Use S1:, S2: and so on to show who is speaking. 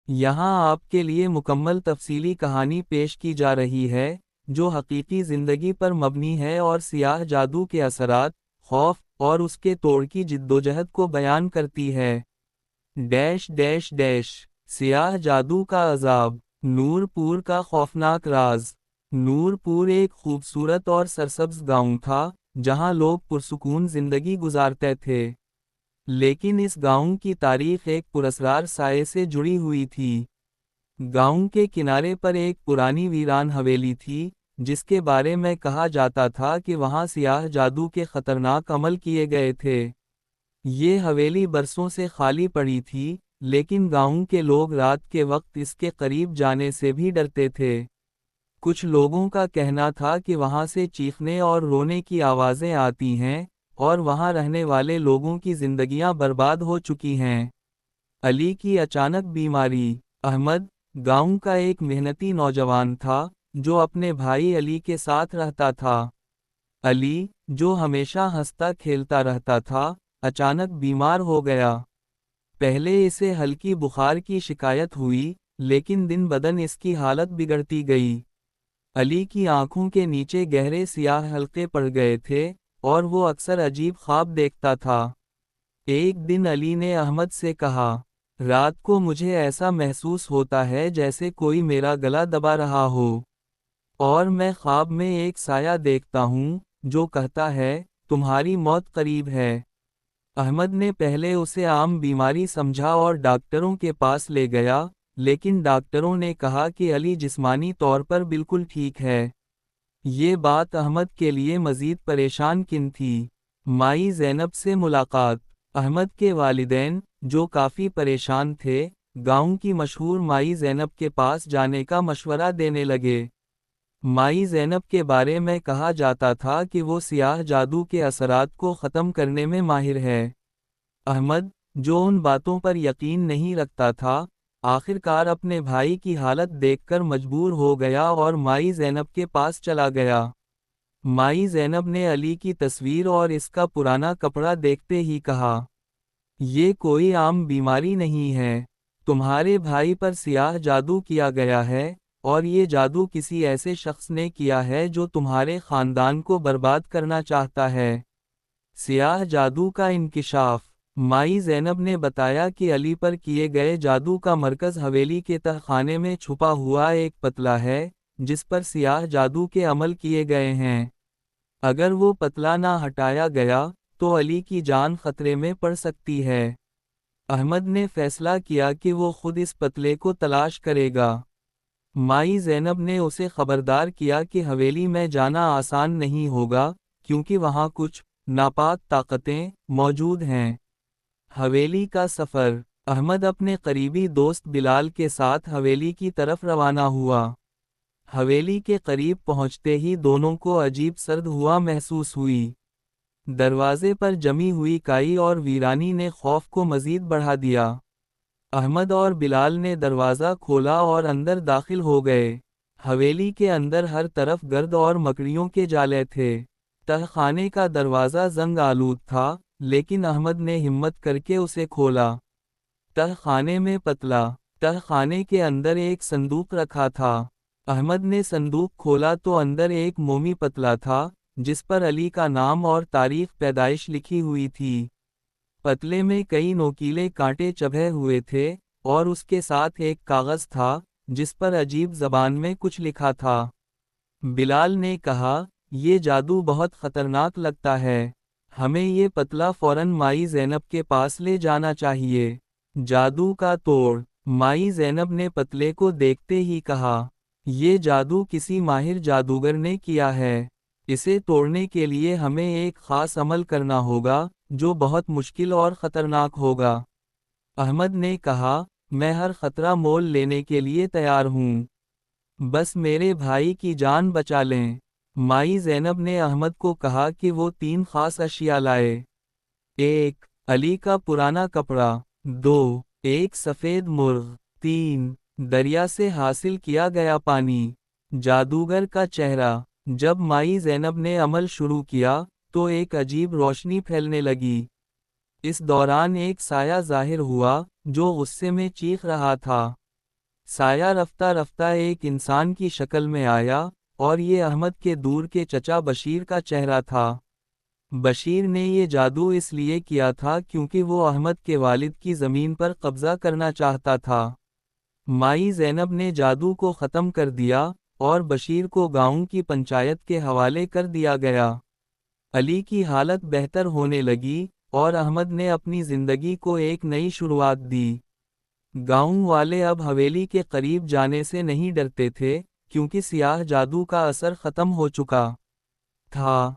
S1: یہاں آپ کے لیے مکمل تفصیلی کہانی پیش کی جا رہی ہے جو حقیقی زندگی پر مبنی ہے اور سیاہ جادو کے اثرات، خوف اور اس کے توڑ کی جدوجہد کو بیان کرتی ہے۔ ڈیش ڈیش ڈیش سیاہ جادو کا عذاب، نور پور کا خوفناک راز۔ نور پور ایک خوبصورت اور سرسبز گاؤں تھا جہاں لوگ پرسکون زندگی گزارتے تھے، لیکن اس گاؤں کی تاریخ ایک پراسرار سائے سے جڑی ہوئی تھی۔ گاؤں کے کنارے پر ایک پرانی ویران حویلی تھی جس کے بارے میں کہا جاتا تھا کہ وہاں سیاہ جادو کے خطرناک عمل کیے گئے تھے۔ یہ حویلی برسوں سے خالی پڑی تھی، لیکن گاؤں کے لوگ رات کے وقت اس کے قریب جانے سے بھی ڈرتے تھے۔ کچھ لوگوں کا کہنا تھا کہ وہاں سے چیخنے اور رونے کی آوازیں آتی ہیں اور وہاں رہنے والے لوگوں کی زندگیاں برباد ہو چکی ہیں۔ علی کی اچانک بیماری۔ احمد، گاؤں کا ایک محنتی نوجوان تھا جو اپنے بھائی علی کے ساتھ رہتا تھا۔ علی، جو ہمیشہ ہنستا کھیلتا رہتا تھا، اچانک بیمار ہو گیا۔ پہلے اسے ہلکی بخار کی شکایت ہوئی، لیکن دن بدن اس کی حالت بگڑتی گئی۔ علی کی آنکھوں کے نیچے گہرے سیاہ حلقے پڑ گئے تھے اور وہ اکثر عجیب خواب دیکھتا تھا۔ ایک دن علی نے احمد سے کہا، رات کو مجھے ایسا محسوس ہوتا ہے جیسے کوئی میرا گلا دبا رہا ہو، اور میں خواب میں ایک سایہ دیکھتا ہوں جو کہتا ہے تمہاری موت قریب ہے۔ احمد نے پہلے اسے عام بیماری سمجھا اور ڈاکٹروں کے پاس لے گیا، لیکن ڈاکٹروں نے کہا کہ علی جسمانی طور پر بالکل ٹھیک ہے۔ یہ بات احمد کے لیے مزید پریشان کن تھی۔ مائی زینب سے ملاقات۔ احمد کے والدین، جو کافی پریشان تھے، گاؤں کی مشہور مائی زینب کے پاس جانے کا مشورہ دینے لگے۔ مائی زینب کے بارے میں کہا جاتا تھا کہ وہ سیاہ جادو کے اثرات کو ختم کرنے میں ماہر ہے۔ احمد، جو ان باتوں پر یقین نہیں رکھتا تھا، آخر کار اپنے بھائی کی حالت دیکھ کر مجبور ہو گیا اور مائی زینب کے پاس چلا گیا۔ مائی زینب نے علی کی تصویر اور اس کا پرانا کپڑا دیکھتے ہی کہا، یہ کوئی عام بیماری نہیں ہے، تمہارے بھائی پر سیاہ جادو کیا گیا ہے، اور یہ جادو کسی ایسے شخص نے کیا ہے جو تمہارے خاندان کو برباد کرنا چاہتا ہے۔ سیاہ جادو کا انکشاف۔ مائی زینب نے بتایا کہ علی پر کیے گئے جادو کا مرکز حویلی کے تہ خانے میں چھپا ہوا ایک پتلا ہے جس پر سیاہ جادو کے عمل کیے گئے ہیں۔ اگر وہ پتلا نہ ہٹایا گیا تو علی کی جان خطرے میں پڑ سکتی ہے۔ احمد نے فیصلہ کیا کہ وہ خود اس پتلے کو تلاش کرے گا۔ مائی زینب نے اسے خبردار کیا کہ حویلی میں جانا آسان نہیں ہوگا کیونکہ وہاں کچھ ناپاک طاقتیں موجود ہیں۔ حویلی کا سفر۔ احمد اپنے قریبی دوست بلال کے ساتھ حویلی کی طرف روانہ ہوا۔ حویلی کے قریب پہنچتے ہی دونوں کو عجیب سرد ہوا محسوس ہوئی۔ دروازے پر جمی ہوئی کائی اور ویرانی نے خوف کو مزید بڑھا دیا۔ احمد اور بلال نے دروازہ کھولا اور اندر داخل ہو گئے۔ حویلی کے اندر ہر طرف گرد اور مکڑیوں کے جالے تھے۔ تہ خانے کا دروازہ زنگ آلود تھا، لیکن احمد نے ہمت کر کے اسے کھولا۔ تہ خانے میں پتلا۔ تہ خانے کے اندر ایک صندوق رکھا تھا۔ احمد نے صندوق کھولا تو اندر ایک مومی پتلا تھا جس پر علی کا نام اور تاریخ پیدائش لکھی ہوئی تھی۔ پتلے میں کئی نوکیلے کانٹے چبھے ہوئے تھے اور اس کے ساتھ ایک کاغذ تھا جس پر عجیب زبان میں کچھ لکھا تھا۔ بلال نے کہا، یہ جادو بہت خطرناک لگتا ہے، ہمیں یہ پتلا فوراً مائی زینب کے پاس لے جانا چاہیے۔ جادو کا توڑ۔ مائی زینب نے پتلے کو دیکھتے ہی کہا، یہ جادو کسی ماہر جادوگر نے کیا ہے، اسے توڑنے کے لیے ہمیں ایک خاص عمل کرنا ہوگا جو بہت مشکل اور خطرناک ہوگا۔ احمد نے کہا، میں ہر خطرہ مول لینے کے لیے تیار ہوں، بس میرے بھائی کی جان بچا لیں۔ مائی زینب نے احمد کو کہا کہ وہ 3 خاص اشیاء لائے۔ 1 علی کا پرانا کپڑا، 2 ایک سفید مرغ، 3 دریا سے حاصل کیا گیا پانی۔ جادوگر کا چہرہ۔ جب مائی زینب نے عمل شروع کیا تو ایک عجیب روشنی پھیلنے لگی۔ اس دوران ایک سایہ ظاہر ہوا جو غصے میں چیخ رہا تھا۔ سایہ رفتہ رفتہ ایک انسان کی شکل میں آیا، اور یہ احمد کے دور کے چچا بشیر کا چہرہ تھا۔ بشیر نے یہ جادو اس لیے کیا تھا کیونکہ وہ احمد کے والد کی زمین پر قبضہ کرنا چاہتا تھا۔ مائی زینب نے جادو کو ختم کر دیا، اور بشیر کو گاؤں کی پنچایت کے حوالے کر دیا گیا۔ علی کی حالت بہتر ہونے لگی، اور احمد نے اپنی زندگی کو ایک نئی شروعات دی۔ گاؤں والے اب حویلی کے قریب جانے سے نہیں ڈرتے تھے، کیونکہ سیاہ جادو کا اثر ختم ہو چکا تھا۔